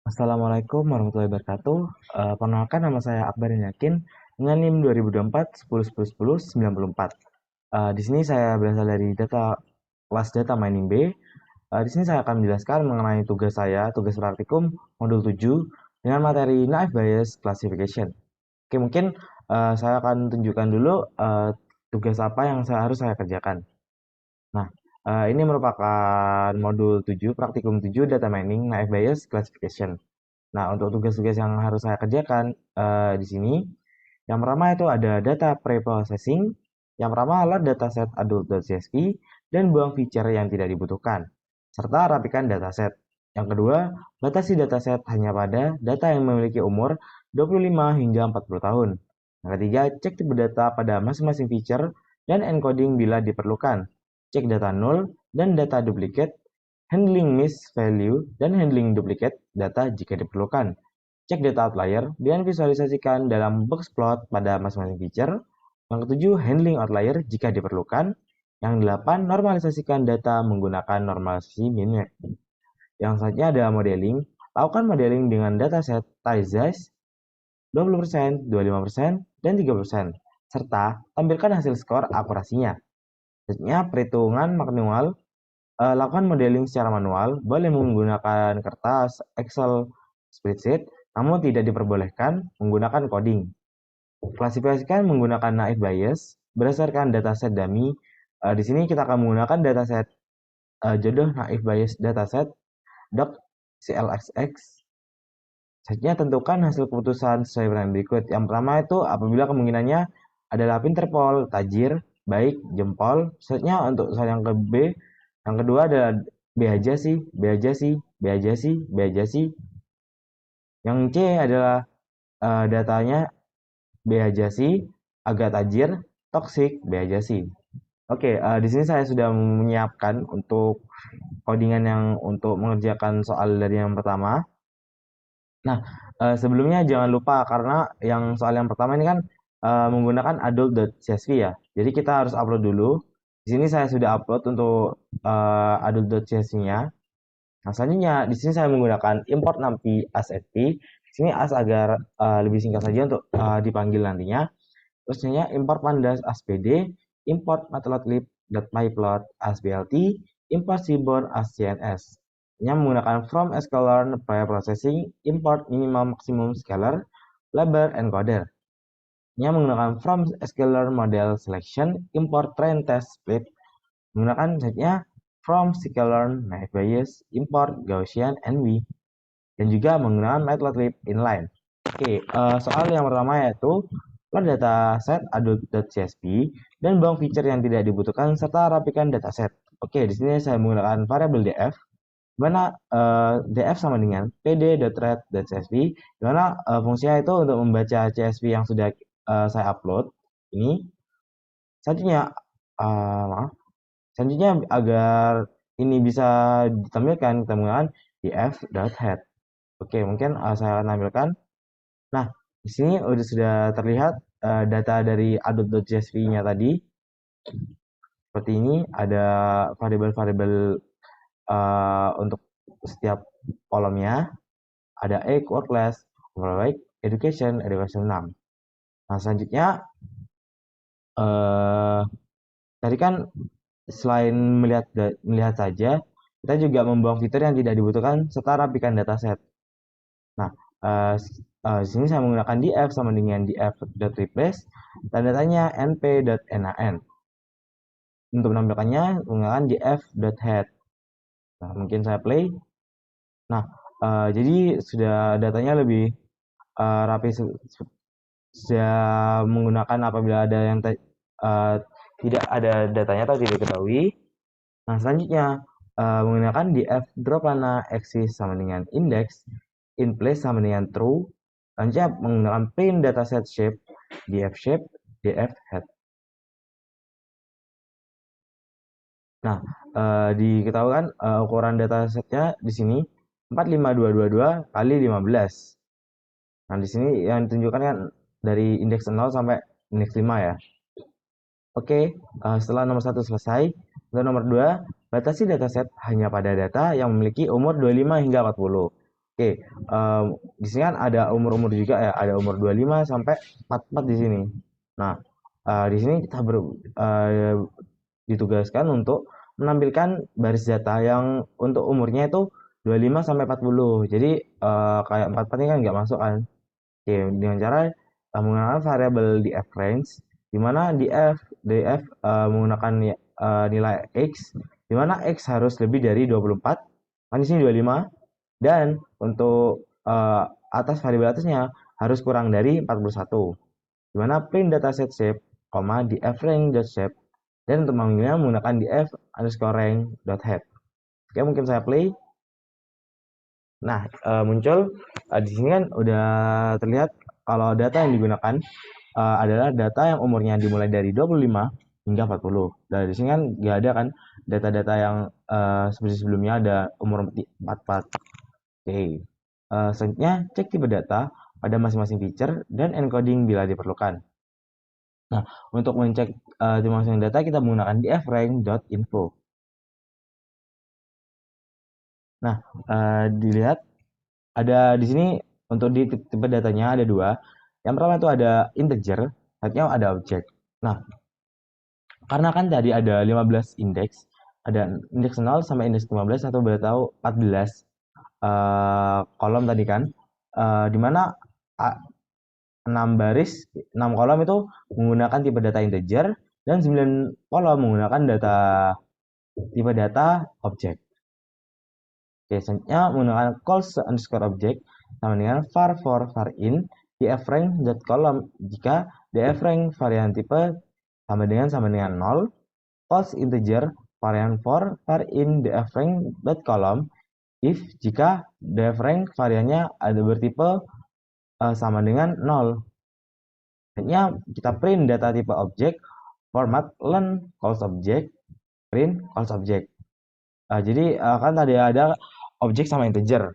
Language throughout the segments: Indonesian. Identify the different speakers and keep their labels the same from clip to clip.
Speaker 1: Assalamualaikum warahmatullahi wabarakatuh. Perkenalkan nama saya Akbar Yakin dengan NIM 2024 10 10 10 94. Di sini saya berasal dari kelas data mining B. Di sini saya akan menjelaskan mengenai tugas praktikum modul 7 dengan materi Naive Bayes Classification. Oke, mungkin saya akan tunjukkan dulu tugas apa yang harus saya kerjakan. Nah, ini merupakan modul 7, praktikum 7 data mining Naive Bayes Classification. Nah, untuk tugas-tugas yang harus saya kerjakan di sini, yang pertama itu ada data pre-processing, yang pertama adalah dataset adult.csv, dan buang feature yang tidak dibutuhkan, serta rapikan dataset. Yang kedua, batasi dataset hanya pada data yang memiliki umur 25 hingga 40 tahun. Yang ketiga, cek tipe data pada masing-masing feature dan encoding bila diperlukan. Cek data null dan data duplicate, handling miss value, dan handling duplicate data jika diperlukan. Cek data outlier dengan visualisasikan dalam box plot pada masing-masing feature. Yang ketujuh, handling outlier jika diperlukan. Yang delapan, normalisasikan data menggunakan normalisasi min-max. Yang selanjutnya ada modeling. Lakukan modeling dengan dataset size 20%, 25%, dan 3%, serta tampilkan hasil skor akurasinya. Selanjutnya, perhitungan manual. Lakukan modeling secara manual, boleh menggunakan kertas, Excel, spreadsheet, namun tidak diperbolehkan menggunakan coding. Klasifikasikan menggunakan naive Bayes berdasarkan dataset dummy. Di sini kita akan menggunakan dataset jodoh naive Bayes dataset doc CLXX. Selanjutnya tentukan hasil keputusan sesuai dengan berikut. Yang pertama itu apabila kemungkinannya adalah pinterpol, tajir, baik, jempol. Selanjutnya untuk soal yang ke B, yang kedua adalah B aja sih, B aja sih, B aja sih, B aja sih. Yang C adalah datanya B aja sih, agak tajir, toxic, B aja sih. Oke, di sini saya sudah menyiapkan untuk codingan yang untuk mengerjakan soal dari yang pertama. Nah, sebelumnya jangan lupa karena yang soal yang pertama ini kan menggunakan adult.csv ya. Jadi kita harus upload dulu. Di sini saya sudah upload untuk adult.csv-nya. Nah, selanjutnya di sini saya menggunakan import numpy as fp. Di sini as agar lebih singkat saja untuk dipanggil nantinya. Terusnya import pandas as pd, import matplotlib.myplot as blt, import seaborn as cns. Ini menggunakan from sklearn pre-processing, import minimum maximum scalar, label encoder. Ini menggunakan from sklearn model selection, import train test split, menggunakan setnya from sklearn naive Bayes, import Gaussian NV, dan juga menggunakan matplotlib inline. Oke, soal yang pertama yaitu load dataset adult.csv dan buang feature yang tidak dibutuhkan serta rapikan dataset. Oke, di sini saya menggunakan variabel df, di mana df sama dengan pd.read.csv, di mana fungsinya itu untuk membaca csv yang sudah saya upload. Ini selanjutnya, maaf, selanjutnya agar ini bisa ditampilkan kita menggunakan df.head. Oke, mungkin saya akan tampilkan. Nah, di sini sudah terlihat data dari adult.csv-nya tadi. Seperti ini ada variabel-variabel untuk setiap kolomnya. Ada age, work class, overweight, education, education 6. Nah, selanjutnya eh, tadi kan selain melihat saja, kita juga membuang fitur yang tidak dibutuhkan serta rapikan dataset. Nah, di sini saya menggunakan df sama dengan df.replace dan datanya np.nan. Untuk menampilkannya menggunakan df.head. Nah, mungkin saya play. Nah, jadi sudah datanya lebih rapi, sudah menggunakan apabila ada yang tidak ada datanya atau tidak diketahui. Nah, selanjutnya menggunakan df drop mana axis sama dengan index, in place sama dengan true. Selanjutnya menggunakan print dataset shape, df head. Nah, diketahui kan ukuran datasetnya di sini 45222 kali 15. Nah, di sini yang ditunjukkan kan dari indeks 0 sampai indeks 5 ya. Oke, setelah nomor 1 selesai, untuk nomor 2, batasi dataset hanya pada data yang memiliki umur 25 hingga 40. Oke, di sini kan ada umur-umur juga ya, ada umur 25 sampai 44 di sini. Nah, di sini kita ditugaskan untuk menampilkan baris data yang untuk umurnya itu 25 sampai 40. Jadi kayak 44 ini kan nggak masuk kan. Oke, dengan cara menggunakan variabel df range, di mana df menggunakan nilai x, di mana x harus lebih dari 24, kan di sini 25, dan untuk atas variabel atasnya harus kurang dari 41. Di mana print dataset shape, df range.shape, dan untuk memanggilnya menggunakan df underscore range.head. Oke, mungkin saya play. Nah, muncul di sini kan udah terlihat kalau data yang digunakan adalah data yang umurnya dimulai dari 25 hingga 40. Dari sini kan nggak ada kan data-data yang seperti sebelumnya ada umur 44. Oke. Selanjutnya cek tipe data pada masing-masing feature dan encoding bila diperlukan. Nah, untuk mengecek tipe masing-masing data kita menggunakan dfrank.info. Nah, dilihat ada di sini untuk di tipe datanya ada dua. Yang pertama itu ada integer, satunya ada objek. Nah, karena kan tadi ada 15 indeks, ada indeks 0 sampai indeks 15 atau boleh tahu 14 kolom tadi kan, di mana 6 baris, 6 kolom itu menggunakan tipe data integer dan 9 kolom menggunakan tipe data objek. Oke, selanjutnya menggunakan calls underscore object sama dengan var for var in dfrank.column jika dfrank varian tipe sama dengan 0, calls integer varian for var in dfrank.column if jika dfrank variannya ada bertipe sama dengan 0. Selanjutnya kita print data tipe objek format len calls object print calls object. Jadi kan tadi ada objek sama integer.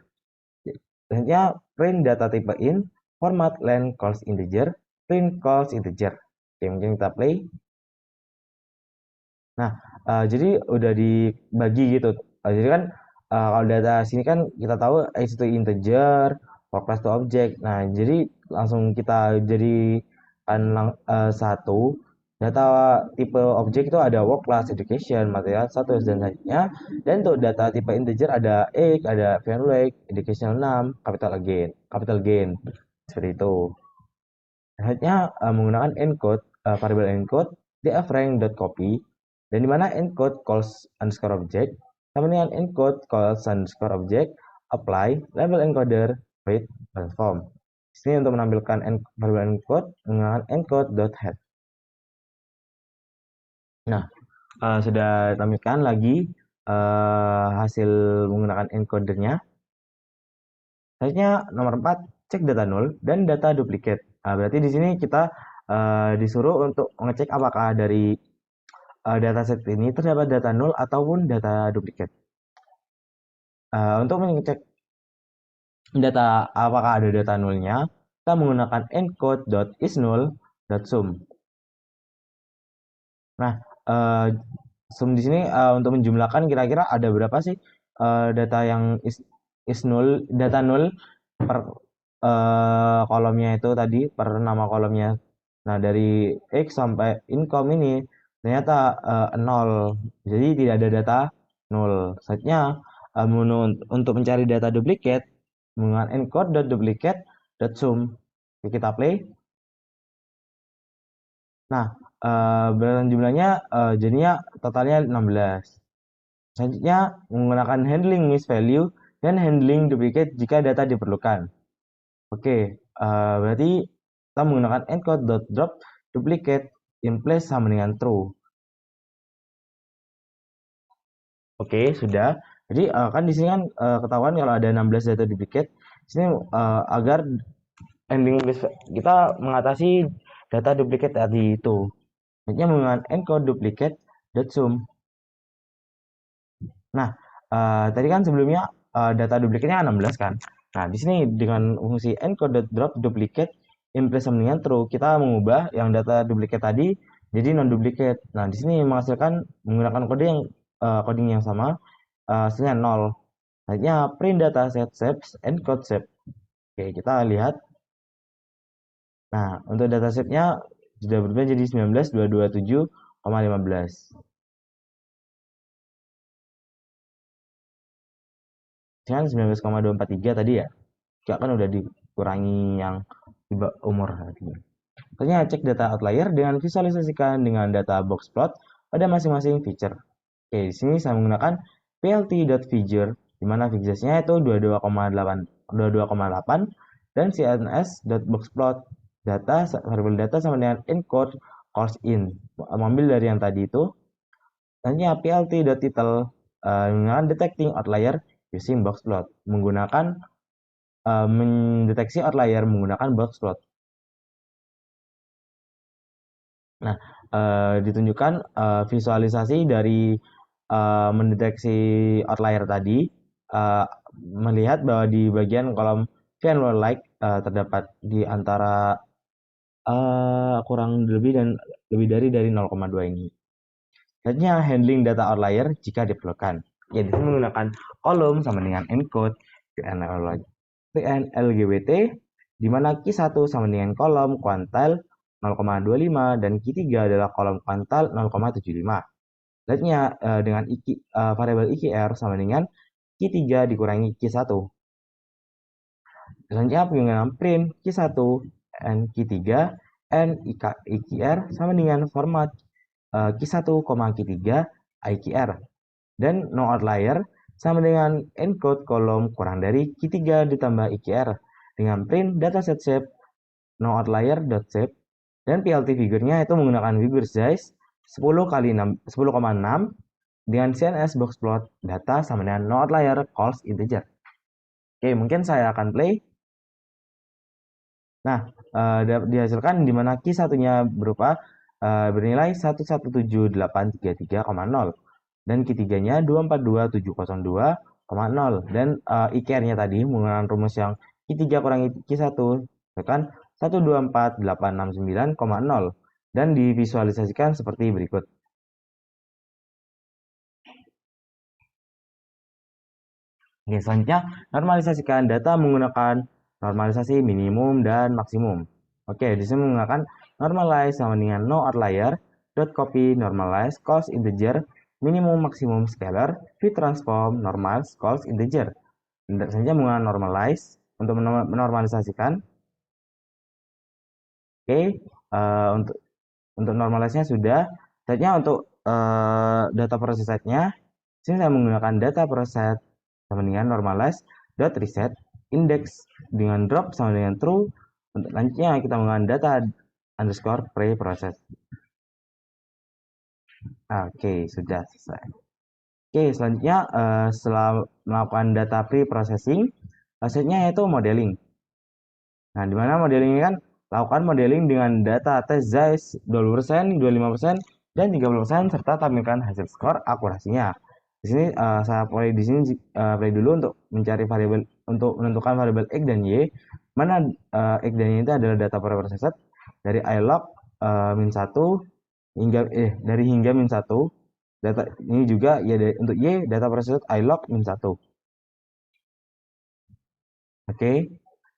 Speaker 1: Selanjutnya print data tipe in format len calls integer print calls integer. Oke, mungkin kita play. Nah, jadi udah dibagi gitu. Jadi kan kalau data sini kan kita tahu x itu integer, for class itu objek. Nah, jadi langsung kita jadikan satu data tipe objek itu ada work class, education, material status dan selanjutnya. Dan untuk data tipe integer ada x, ada value like, educational 6, capital gain seperti itu. Selanjutnya menggunakan encode variable encode dfrank.copy dan di mana encode calls underscore object sama dengan encode calls underscore object apply label encoder wait transform. Sini untuk menampilkan variable encode menggunakan encode.head. Nah, sudah tampilkan lagi hasil menggunakan encodernya. Selanjutnya nomor 4 cek data null dan data duplicate. Berarti di sini kita disuruh untuk mengecek apakah dari dataset ini terdapat data null ataupun data duplicate. Untuk mengecek data apakah ada data nullnya, kita menggunakan encode.isNull.sum. Nah, sum di sini untuk menjumlahkan kira-kira ada berapa sih data yang is null, data null per kolomnya itu tadi, per nama kolomnya. Nah, dari X sampai income ini ternyata 0. Jadi tidak ada data 0. Selanjutnya, untuk mencari data duplicate menggunakan encode.duplicate.sum. Kita play. Nah, berdasarkan jumlahnya jadinya totalnya 16. Selanjutnya menggunakan handling miss value dan handling duplicate jika data diperlukan. Oke, berarti kita menggunakan encode.drop duplicate in place sama dengan true. Oke, sudah. Jadi kan di sini kan ketahuan kalau ada 16 data duplicate. Di sini agar handling miss kita mengatasi data duplicate tadi itu. Selanjutnya menggunakan encode duplicate.sum. Nah, tadi kan sebelumnya data duplikatnya 16 kan. Nah, di sini dengan fungsi encode.drop duplicate impress sama dengan true, kita mengubah yang data duplikat tadi jadi non duplicate. Nah, di sini menghasilkan menggunakan coding yang sama hasilnya 0. Selanjutnya print data set shapes and code shape. Oke, kita lihat. Nah, untuk data shape-nya sudah berubah jadi 19.227,15. Dengan 19,243 tadi ya. Juga kan udah dikurangi yang umur tadi. Selanjutnya cek data outlier dengan visualisasikan dengan data box plot pada masing-masing feature. Oke, di sini saya menggunakan plt.figure di mana figures-nya itu 22,8 dan cns.boxplot data variable data sama dengan encode course in. Ambil dari yang tadi itu. Selanjutnya plt.title menggunakan detecting outlier using boxplot menggunakan mendeteksi outlier menggunakan boxplot. Nah, ditunjukkan visualisasi dari mendeteksi outlier tadi, melihat bahwa di bagian kolom value like terdapat di antara kurang lebih dari 0,2 ini. Selanjutnya handling data outlier jika diperlukan. Ya, di sini menggunakan kolom sama dengan encode PNLGWT di mana Q1 sama dengan kolom kuantal 0,25 dan Q3 adalah kolom kuantal 0,75. Selanjutnya dengan variabel IQR sama dengan Q3 dikurangi Q1. Selanjutnya penggunaan print Q1 and Q3 and IQR sama dengan format Q1, Q3 IQR. Dan no outlier sama dengan encode kolom kurang dari Q3 ditambah IQR dengan print dataset shape no outlier dot shape dan PLT figurnya itu menggunakan figure size 10 kali 10,6 dengan CNS box plot data sama dengan no outlier calls integer. Oke, mungkin saya akan play. Nah, dihasilkan di mana key satunya berupa bernilai 1178333,0 dan ketiganya 242702,0 dan IKR-nya tadi menggunakan rumus yang Q3 kurangi Q1 kan 124869,0 dan divisualisasikan seperti berikut. Oke, selanjutnya normalisasikan data menggunakan normalisasi minimum dan maksimum. Oke, di sini menggunakan normalize sama dengan no outlier dot copy normalize calls integer minimum maksimum scalar fit transform normalize calls integer. Selanjutnya menggunakan normalize untuk menormalisasikan. Oke, untuk normalize-nya sudah. Selanjutnya untuk data proses set-nya, sini saya menggunakan data proses sama dengan normalize dot reset index dengan drop sama dengan true. Untuk selanjutnya kita menggunakan data underscore pre-process. Oke, sudah selesai. Oke, selanjutnya setelah melakukan data pre-processing, hasilnya yaitu modeling. Nah, di mana modeling ini kan lakukan modeling dengan data test size 20%, 25%, dan 30% serta tampilkan hasil skor akurasinya. Di sini saya play di sini play dulu untuk mencari variabel untuk menentukan variabel x dan y. Mana x dan y itu adalah data preprocessed dari ilog min 1 hingga dari hingga min 1. Data ini juga ya untuk y data processed ilog min 1. Oke.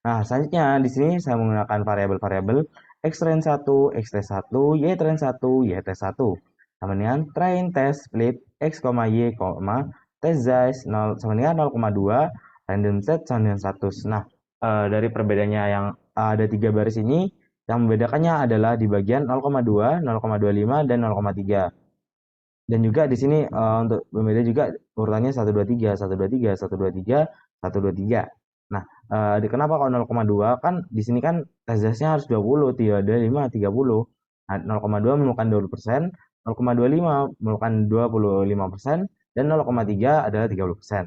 Speaker 1: Nah, selanjutnya di sini saya menggunakan variabel-variabel x train 1, x test 1, y train 1, y test 1. Sama dengan train test split x, y, test size 0 sama dengan 0,2, random set sama dengan 100. Nah, dari perbedaannya yang ada 3 baris ini, yang membedakannya adalah di bagian 0,2, 0,25, dan 0,3. Dan juga di sini untuk berbeda juga urutannya 123, 123, 123, 123. Nah, kenapa kalau 0,2 kan di sini kan tesnya harus 20, 35, 30. Nah, 0,2 merupakan 20%, 0,25 merupakan 25%, dan 0,3 adalah 30%.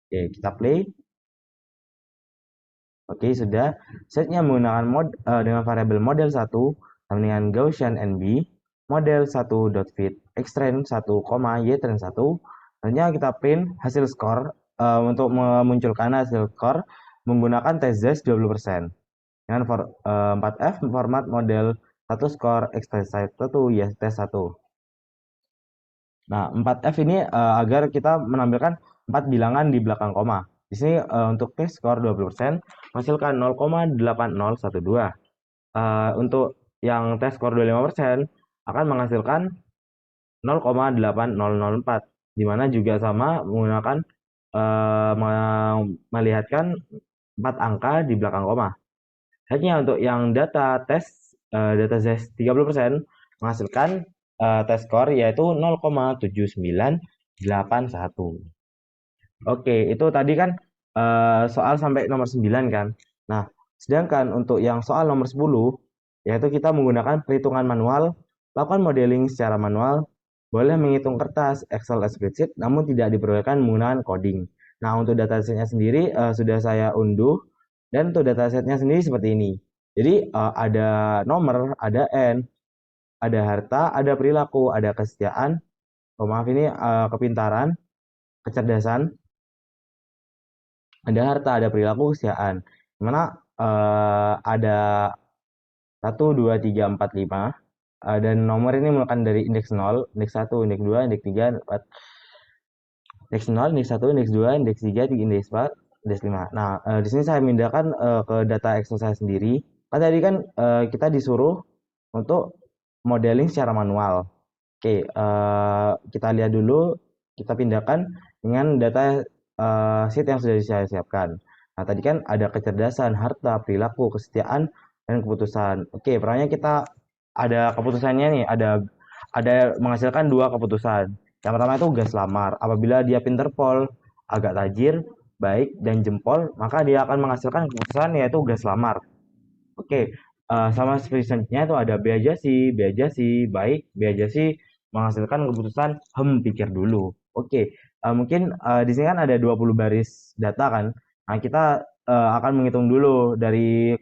Speaker 1: Oke, kita play. Oke, sudah. Setnya menggunakan dengan variabel model 1 sama dengan Gaussian NB, model 1.fit, xtrain 1, ytrain 1. Selanjutnya kita print hasil skor untuk memunculkan hasil skor menggunakan test size 20%. Dengan 4F format model 1 skor xtrain 1, ytest 1. Nah, 4F ini agar kita menampilkan 4 bilangan di belakang koma. Di sini untuk tes skor 20% menghasilkan 0,8012. Untuk yang tes skor 25% akan menghasilkan 0,8004, di mana juga sama menggunakan melihatkan 4 angka di belakang koma. Hanya untuk yang data tes 30% menghasilkan tes skor yaitu 0,7981. Oke, itu tadi kan soal sampai nomor 9 kan. Nah, sedangkan untuk yang soal nomor 10, yaitu kita menggunakan perhitungan manual, lakukan modeling secara manual, boleh menghitung kertas, Excel, spreadsheet, namun tidak diperbolehkan menggunakan coding. Nah, untuk datasetnya sendiri sudah saya unduh, dan untuk datasetnya sendiri seperti ini. Jadi, ada nomor, ada N, ada harta, ada perilaku, ada kesetiaan, maaf ini kepintaran, kecerdasan, ada harta, ada perilaku, kesetiaan. Dimana ada 1, 2, 3, 4, 5 dan nomor ini merupakan dari indeks 0, indeks 1, indeks 2, indeks 3, 4, indeks 0, indeks 1, indeks 2, indeks 3, indeks 4, indeks 5. Nah, di sini saya memindahkan ke data Excel saya sendiri. Kan tadi kan kita disuruh untuk modeling secara manual. Oke, kita lihat dulu, kita pindahkan dengan data sheet yang sudah saya siapkan. Nah, tadi kan ada kecerdasan, harta, perilaku, kesetiaan, dan keputusan. Oke, perannya kita ada keputusannya nih, ada menghasilkan dua keputusan. Yang pertama itu gas lamar. Apabila dia pinter pol, agak tajir, baik, dan jempol, maka dia akan menghasilkan keputusan yaitu gas lamar. Oke, sama seperti selanjutnya itu ada B aja sih, baik, B aja sih menghasilkan keputusan pikir dulu. Oke, mungkin di sini kan ada 20 baris data kan. Nah, kita akan menghitung dulu dari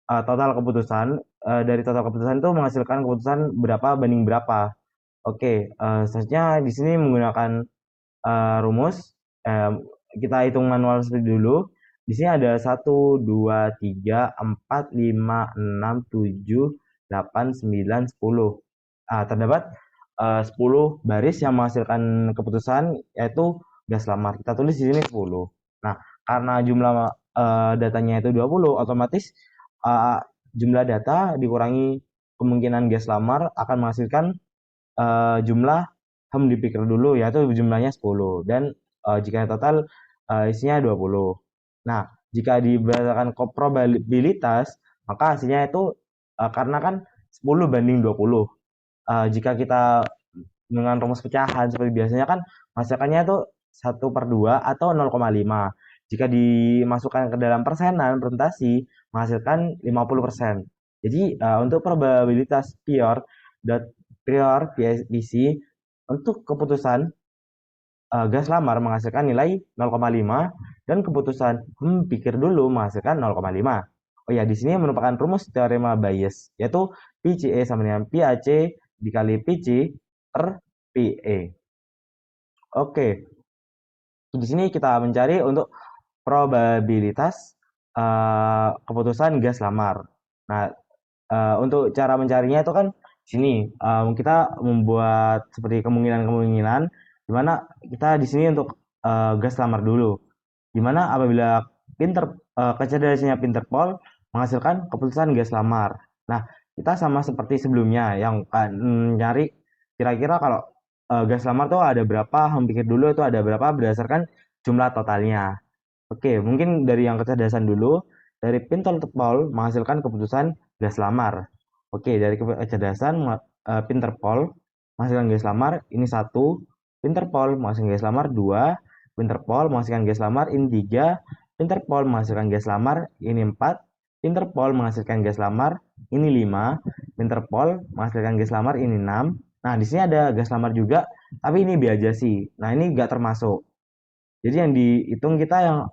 Speaker 1: total keputusan. Dari total keputusan itu menghasilkan keputusan berapa banding berapa. Oke, selanjutnya di sini menggunakan rumus. Eh, kita hitung manual seperti dulu. Di sini ada 1, 2, 3, 4, 5, 6, 7, 8, 9, 10. Terdapat 10 baris yang menghasilkan keputusan yaitu gas lamar. Kita tulis di sini 10. Nah, karena jumlah datanya itu 20, otomatis uh, jumlah data dikurangi kemungkinan gas lamar akan menghasilkan jumlah dipikir dulu yaitu jumlahnya 10 dan jika total isinya 20. Nah, jika berdasarkan probabilitas maka hasilnya itu karena kan 10 banding 20. Jika kita dengan rumus pecahan seperti biasanya kan menghasilkannya itu 1/2 atau 0,5. Jika dimasukkan ke dalam persenan presentasi menghasilkan 50%. Jadi untuk probabilitas PC untuk keputusan gas lamar menghasilkan nilai 0,5 dan keputusan pikir dulu menghasilkan 0,5. Oh ya, di sini merupakan rumus teorema Bayes, yaitu PCE sama dengan PAC dikali PC per PE. Oke, di sini kita mencari untuk probabilitas keputusan gas lamar. Nah, untuk cara mencarinya itu kan sini kita membuat seperti kemungkinan-kemungkinan di mana kita di sini untuk gas lamar dulu. Di mana apabila kecerdasannya Pinterpol menghasilkan keputusan gas lamar. Nah, kita sama seperti sebelumnya yang nyari kira-kira kalau gas lamar tuh ada berapa, pikir dulu itu ada berapa berdasarkan jumlah totalnya. Oke, mungkin dari yang kecerdasan dulu, dari Pinterpol menghasilkan keputusan gas lamar. Oke, dari kecerdasan Pinterpol menghasilkan gas lamar ini 1, Pinterpol menghasilkan gas lamar 2, Pinterpol menghasilkan gas lamar ini 3, Pinterpol menghasilkan gas lamar ini 4, Pinterpol menghasilkan gas lamar ini 5, Pinterpol menghasilkan gas lamar ini 6. Nah, di sini ada gas lamar juga, tapi ini B aja sih. Nah, ini nggak termasuk. Jadi yang dihitung kita yang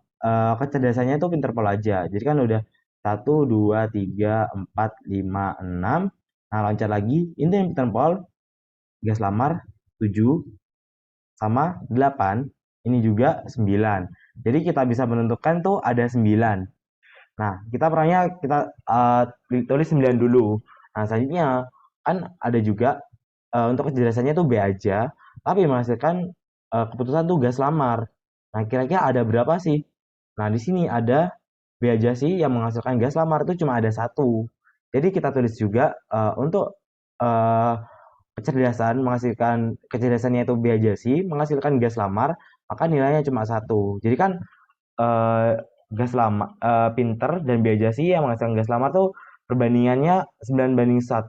Speaker 1: kecerdasannya itu Pinterpol aja. Jadi kan udah 1, 2, 3, 4, 5, 6. Nah, loncat lagi. Ini yang Pinterpol, gas lamar 7 sama 8. Ini juga 9. Jadi kita bisa menentukan tuh ada 9. Nah, kita perannya kita tulis 9 dulu. Nah, selanjutnya kan ada juga untuk kecerdasannya tuh B aja, tapi menghasilkan keputusan tuh gas lamar. Nah, kira-kira ada berapa sih? Nah, di sini ada Biajasi yang menghasilkan gas lamar itu cuma ada satu. Jadi kita tulis juga untuk eh, kecerdasannya itu Biajasi menghasilkan gas lamar, maka nilainya cuma satu. Jadi kan eh, gas lama pinter dan Biajasi yang menghasilkan gas lamar tuh perbandingannya 9 banding 1.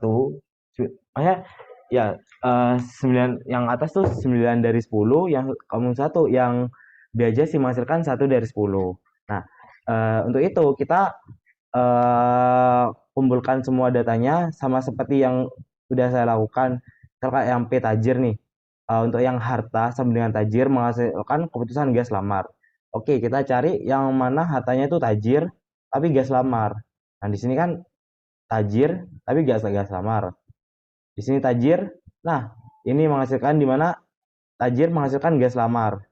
Speaker 1: Makanya ya 9 yang atas tuh 9 dari 10, yang kamu satu yang Biajasi menghasilkan 1 dari 10. Nah, untuk itu kita kumpulkan semua datanya sama seperti yang sudah saya lakukan. Misalkan yang P tajir nih. Untuk yang harta sama dengan tajir menghasilkan keputusan gas lamar. Oke, kita cari yang mana hartanya itu tajir tapi gas lamar. Nah, di sini kan tajir tapi gas lamar. Di sini tajir. Nah, ini menghasilkan di mana tajir menghasilkan gas lamar.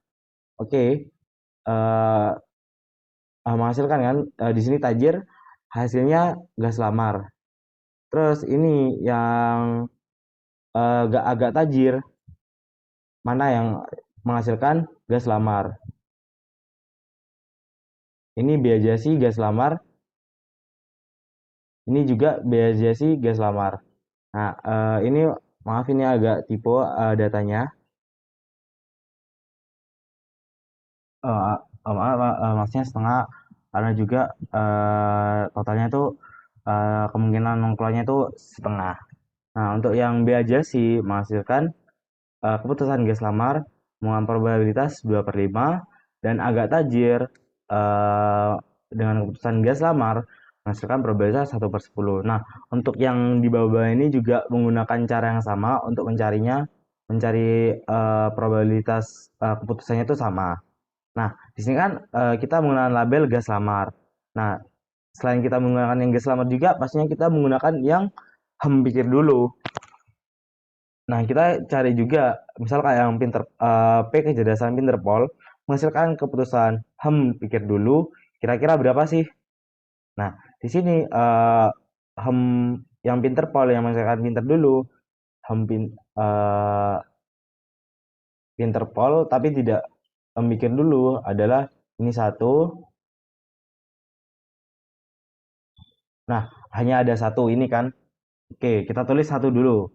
Speaker 1: Oke, eh, menghasilkan kan di sini tajir hasilnya gas lamar. Terus ini yang agak tajir, mana yang menghasilkan gas lamar. Ini Biajasi gas lamar, ini juga Biajasi gas lamar. Nah, ini maaf ini agak typo datanya. Maaf, maksudnya setengah karena juga totalnya itu kemungkinan nongkrongnya itu setengah. Nah, untuk yang Biajasi menghasilkan keputusan gas lamar dengan probabilitas 2/5 dan agak tajir eh, dengan keputusan gas lamar menghasilkan probabilitas 1/10. Nah, untuk yang di bawah-bawah ini juga menggunakan cara yang sama untuk mencari probabilitas keputusannya itu sama. Nah, di sini kan kita menggunakan label gas lamar. Nah, selain kita menggunakan yang gas lamar juga, pastinya kita menggunakan yang pikir dulu. Nah, kita cari juga, misal kayak yang P kecerdasan Pinterpol, menghasilkan keputusan, pikir dulu, kira-kira berapa sih? Nah, di sini hem yang Pinterpol yang menghasilkan pinter dulu, hem pin, eh, Pinterpol, tapi tidak mikir dulu adalah ini satu. Nah, hanya ada satu ini kan. Oke, kita tulis satu dulu.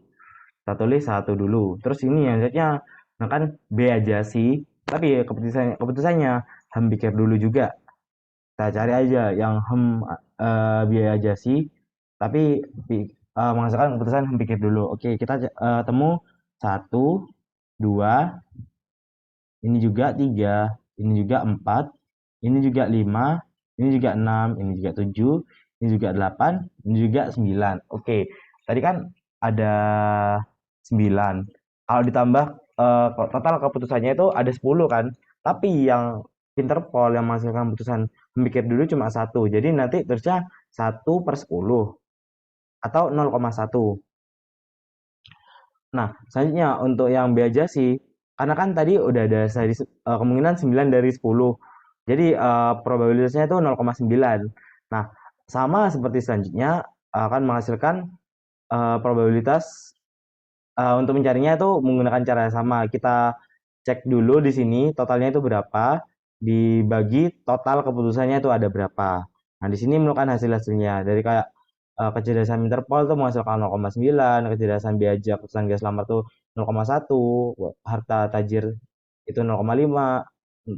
Speaker 1: Kita tulis satu dulu. Terus ini yang selanjutnya, nah kan B aja sih. Tapi ya keputusannya pikir dulu juga. Kita cari aja yang B aja sih. Tapi menghasilkan keputusan pikir dulu. Oke, kita temu satu, dua, ini juga tiga, ini juga empat, ini juga lima, ini juga enam, ini juga tujuh, ini juga delapan, ini juga sembilan. Oke, tadi kan ada 9. Kalau ditambah total keputusannya itu ada 10 kan. Tapi yang Interpol yang menghasilkan keputusan memikir dulu cuma satu. Jadi nanti terusnya 1/10 atau 0,1. Nah, selanjutnya untuk yang Biajasi, karena kan tadi udah ada kemungkinan 9 dari 10. Jadi probabilitasnya itu 0,9. Nah, sama seperti selanjutnya akan menghasilkan probabilitas untuk mencarinya itu menggunakan cara yang sama. Kita cek dulu di sini totalnya itu berapa, dibagi total keputusannya itu ada berapa. Nah, di sini menemukan hasil-hasilnya. Dari kayak kecerdasan Interpol tuh menghasilkan 0,9, kecerdasan Biajak keputusan gas lamar tuh 0,1, harta tajir itu 0,5,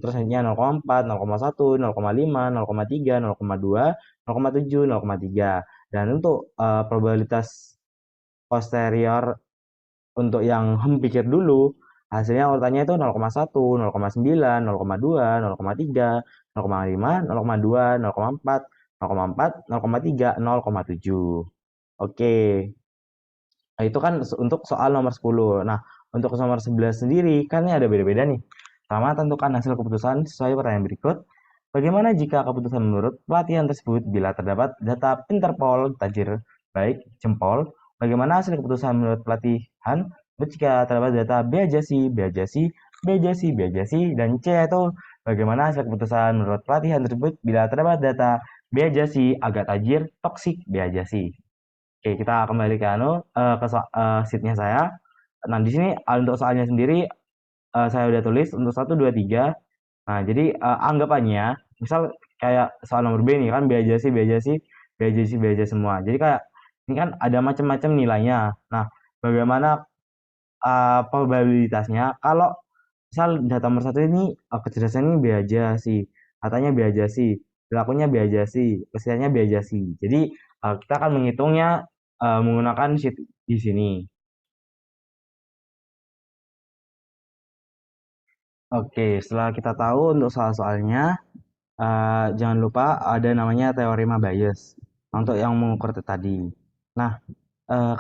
Speaker 1: terus hanya 0,4, 0,1, 0,5, 0,3, 0,2, 0,7, 0,3. Dan untuk probabilitas posterior untuk yang pikir dulu, hasilnya urutannya itu 0,1, 0,9, 0,2, 0,3, 0,5, 0,2, 0,4, 0,4, 0,3, 0,7. Oke, nah, itu kan untuk soal nomor 10. Nah, untuk nomor 11 sendiri, kan ini ada beda-beda nih. Pertama, tentukan hasil keputusan sesuai pertanyaan berikut. Bagaimana jika keputusan menurut pelatihan tersebut bila terdapat data Interpol tajir baik jempol? Bagaimana hasil keputusan menurut pelatihan jika terdapat data Biajasi, Biajasi, Biajasi, Biajasi, dan C itu bagaimana hasil keputusan menurut pelatihan tersebut bila terdapat data Biajasi, agak tajir, toksik, Biajasi. Oke, kita kembali ke sheetnya saya. Nah, di sini untuk soalnya sendiri saya udah tulis untuk 1, 2, 3. Nah, jadi anggapannya, misal kayak soal nomor B nih kan B aja sih, B aja sih, B aja sih, B aja semua. Jadi kayak ini kan ada macam-macam nilainya. Nah, bagaimana probabilitasnya kalau misal data nomor satu ini kecerdasan ini B aja sih, katanya B aja sih, perilakunya B aja sih, kesehariannya B aja sih. Jadi kita akan menghitungnya menggunakan sheet di sini. Oke, setelah kita tahu untuk soal-soalnya, jangan lupa ada namanya teorema Bayes untuk yang mengukur tadi. Nah, eh,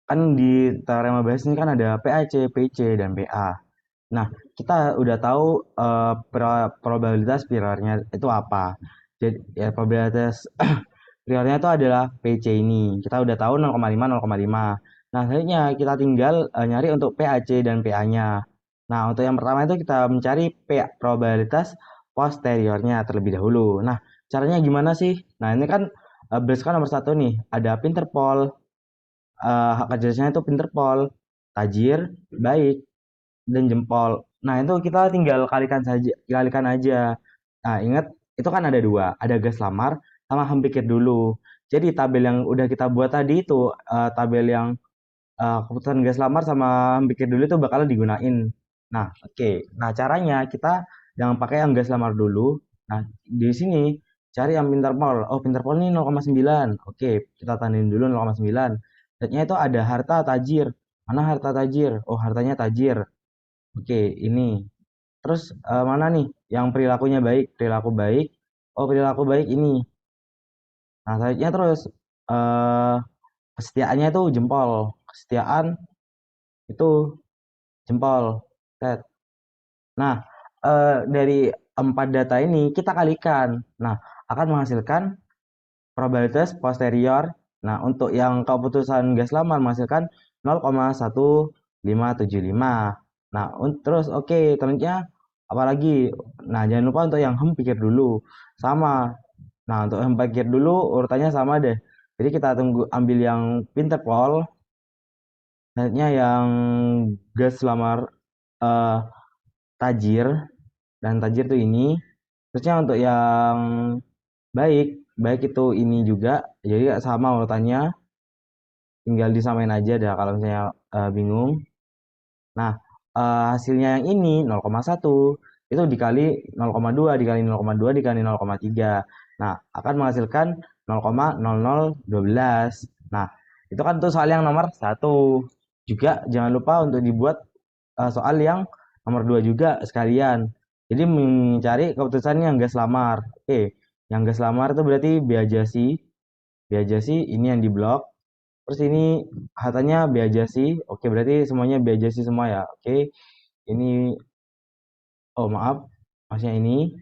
Speaker 1: kan di teorema Bayes ini kan ada PAC, PC, dan PA. Nah, kita udah tahu probabilitas priornya itu apa. Jadi ya probabilitas priornya itu adalah PC ini. Kita udah tahu 0,5 0,5. Nah, selanjutnya kita tinggal nyari untuk PAC dan PA-nya. Nah, untuk yang pertama itu kita mencari probabilitas posteriornya terlebih dahulu. Nah, caranya gimana sih? Nah, ini kan berdasarkan nomor satu nih, ada Pinterpol, hak kecerdasannya itu Pinterpol, tajir, baik, dan jempol. Nah, itu kita tinggal kalikan saja, kalikan aja. Nah, ingat itu kan ada dua, ada gas lamar sama hem pikir dulu. Jadi tabel yang udah kita buat tadi itu tabel yang keputusan gas lamar sama hem pikir dulu itu bakal digunain. Nah, oke. Nah, caranya kita jangan pakai yang gas lamar dulu. Nah, di sini cari yang Pinterpol. Oh, Pinterpol ini 0,9. Oke, kita tanding dulu 0,9. Setnya itu ada harta tajir. Mana harta tajir? Oh, hartanya tajir. Oke, ini. Terus mana nih yang perilakunya baik? Perilaku baik. Oh, perilaku baik ini. Nah, selanjutnya terus eh kesetiaannya itu jempol. Kesetiaan itu jempol. Set. Nah, dari empat data ini kita kalikan. Nah, akan menghasilkan probabilitas posterior. Nah, untuk yang keputusan gas lama menghasilkan 0,1575. Nah, terus oke, ternyata apalagi. Nah, jangan lupa untuk yang hem pikir dulu. Sama. Nah, untuk hem pikir dulu urutannya sama deh. Jadi kita tunggu ambil yang Pinterpol, selanjutnya yang gas lamar eh, tajir dan tajir tuh ini. Terusnya untuk yang baik, baik itu ini juga. Jadi sama urutannya, tinggal disamain aja dah kalau misalnya bingung. Nah, hasilnya yang ini 0,1 itu dikali 0,2 dikali 0,2 dikali 0,3. Nah, akan menghasilkan 0,0012. Nah, itu kan tuh soal yang nomor satu. Juga jangan lupa untuk dibuat soal yang nomor 2 juga sekalian. Jadi mencari keputusan yang gas lamar. Oke, yang gas lamar itu berarti Biajasi. Biajasi ini yang di blok. Terus ini hatanya Biajasi. Oke, berarti semuanya Biajasi semua ya. Oke, ini oh maaf, maksudnya ini.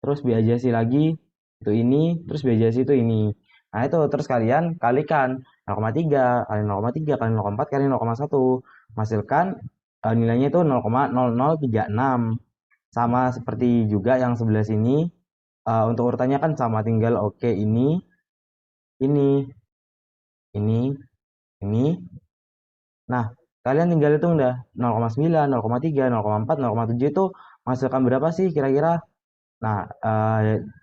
Speaker 1: Terus Biajasi lagi itu ini, terus Biajasi itu ini. Nah, itu terus kalian kalikan 0,3 kali 0,3 kali 0,4 kali 0,1 menghasilkan nilainya itu 0,0036. Sama seperti juga yang sebelah sini. Untuk urutannya kan sama, tinggal oke ini, ini, ini. Nah, kalian tinggal hitung dah 0,9, 0,3, 0,4, 0,7 itu menghasilkan berapa sih kira-kira? Nah,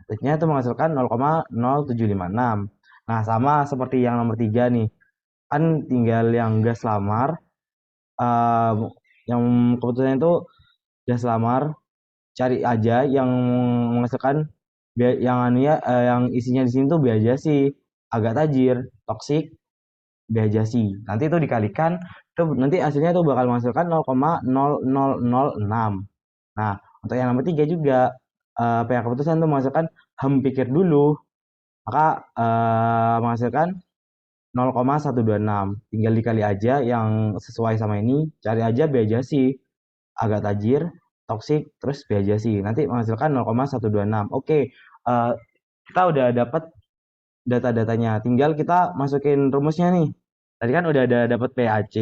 Speaker 1: detiknya itu menghasilkan 0,0756. Nah, sama seperti yang nomor 3 nih. Kan tinggal yang gas lamar, eh, yang keputusannya itu gas lamar, cari aja yang menghasilkan yang anu ya, yang isinya di sini tuh biaja sih agak tajir, toksik, biaja sih. Nanti itu dikalikan, itu nanti hasilnya tuh bakal menghasilkan 0,0006. Nah, untuk yang nomor 3 juga pihak keputusan tuh menghasilkan hem pikir dulu, maka menghasilkan 0,126. Tinggal dikali aja yang sesuai sama ini, cari aja biaja sih agak tajir, toksik, terus biaja sih. Nanti menghasilkan 0,126. Oke, kita udah dapat data-datanya. Tinggal kita masukin rumusnya nih. Tadi kan udah ada dapat PAC,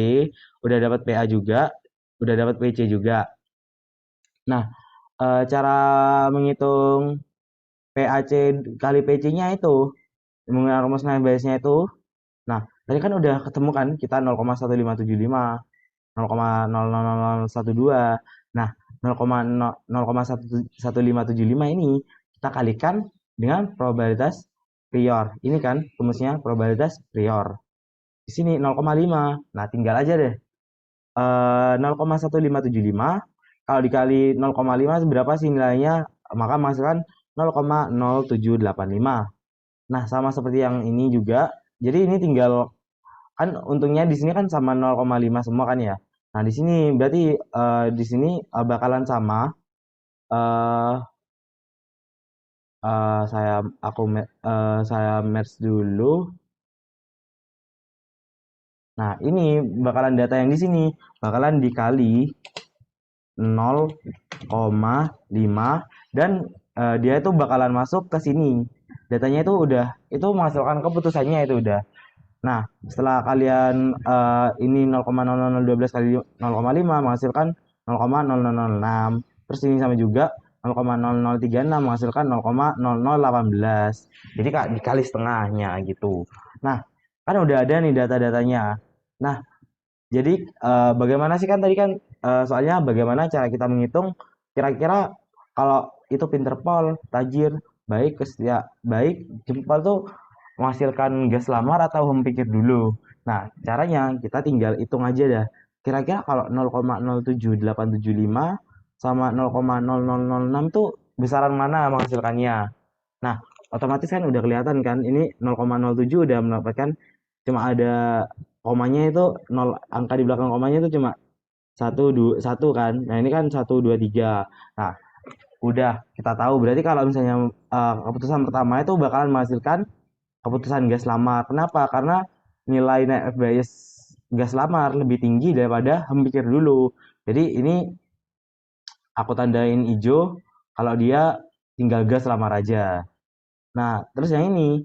Speaker 1: udah dapat PA juga, udah dapat PC juga. Nah, cara menghitung PAC kali PC-nya itu menggunakan rumus nilai Bayesnya itu. Nah, tadi kan udah ketemu kan kita 0,1575, 0,00012. Nah, 0,1575 ini kita kalikan dengan probabilitas prior. Ini kan rumusnya probabilitas prior. Di sini 0,5. Nah, tinggal aja deh. 0,1575 kalau dikali 0,5 berapa sih nilainya? Maka menghasilkan 0,0785. Nah, sama seperti yang ini juga. Jadi ini tinggal kan untungnya di sini kan sama 0,5 semua kan ya. Nah, di sini berarti di sini bakalan sama. eh saya merge dulu. Nah, ini bakalan data yang di sini bakalan dikali 0,5 dan dia itu bakalan masuk ke sini. Datanya itu udah itu menghasilkan keputusannya itu udah. Nah, setelah kalian ini 0,00012 kali 0,5 menghasilkan 0,0006. Terus ini sama juga 0,0036 menghasilkan 0,0018. Jadi Kak dikali setengahnya gitu. Nah, kan udah ada nih data-datanya. Nah, jadi bagaimana sih kan tadi kan soalnya bagaimana cara kita menghitung kira-kira kalau itu Pinterpol, tajir, baik, kesetia, baik, jempol tuh menghasilkan gas lamar atau home pikir dulu. Nah, caranya kita tinggal hitung aja dah. Kira-kira kalau 0,07875 sama 0,0006 tuh besaran mana menghasilkannya. Nah, otomatis kan udah kelihatan kan ini 0,07 udah mendapatkan cuma ada komanya itu nol, angka di belakang komanya itu cuma satu dua satu kan. Nah, ini kan 1 2 3. Nah, udah kita tahu berarti kalau misalnya keputusan pertama itu bakalan menghasilkan keputusan gas lamar. Kenapa? Karena nilai net bias gas lamar lebih tinggi daripada hempikir dulu. Jadi ini aku tandain hijau kalau dia tinggal gas lamar aja. Nah, terus yang ini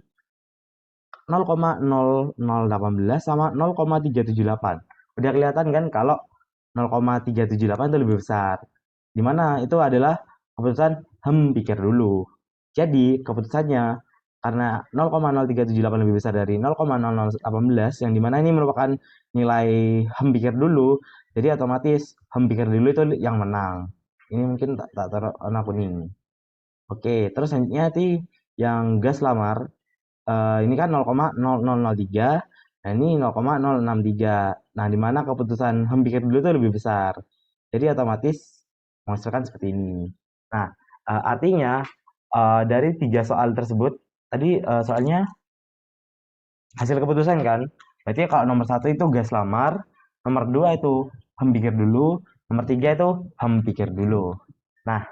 Speaker 1: 0,0018 sama 0,378. Udah kelihatan kan kalau 0,378 itu lebih besar. Dimana itu adalah keputusan pikir dulu. Jadi keputusannya karena 0,0378 lebih besar dari 0,0018 yang dimana ini merupakan nilai pikir dulu. Jadi otomatis pikir dulu itu yang menang. Ini mungkin tak warna kuning. Oke, terus selanjutnya nanti yang gas lamar ini kan 0,0003, nah ini 0,063. Nah, di mana keputusan hempikir dulu itu lebih besar. Jadi otomatis menghasilkan seperti ini. Nah, artinya dari 3 soal tersebut, tadi soalnya hasil keputusan kan, berarti kalau nomor 1 itu gas lamar, nomor 2 itu hempikir dulu, nomor 3 itu hempikir dulu. Nah,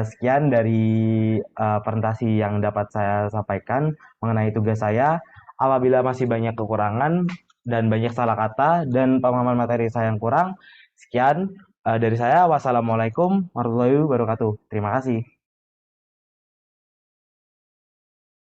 Speaker 1: sekian dari presentasi yang dapat saya sampaikan mengenai tugas saya. Apabila masih banyak kekurangan dan banyak salah kata dan pemahaman materi saya yang kurang, sekian dari saya. Wassalamualaikum warahmatullahi wabarakatuh. Terima kasih.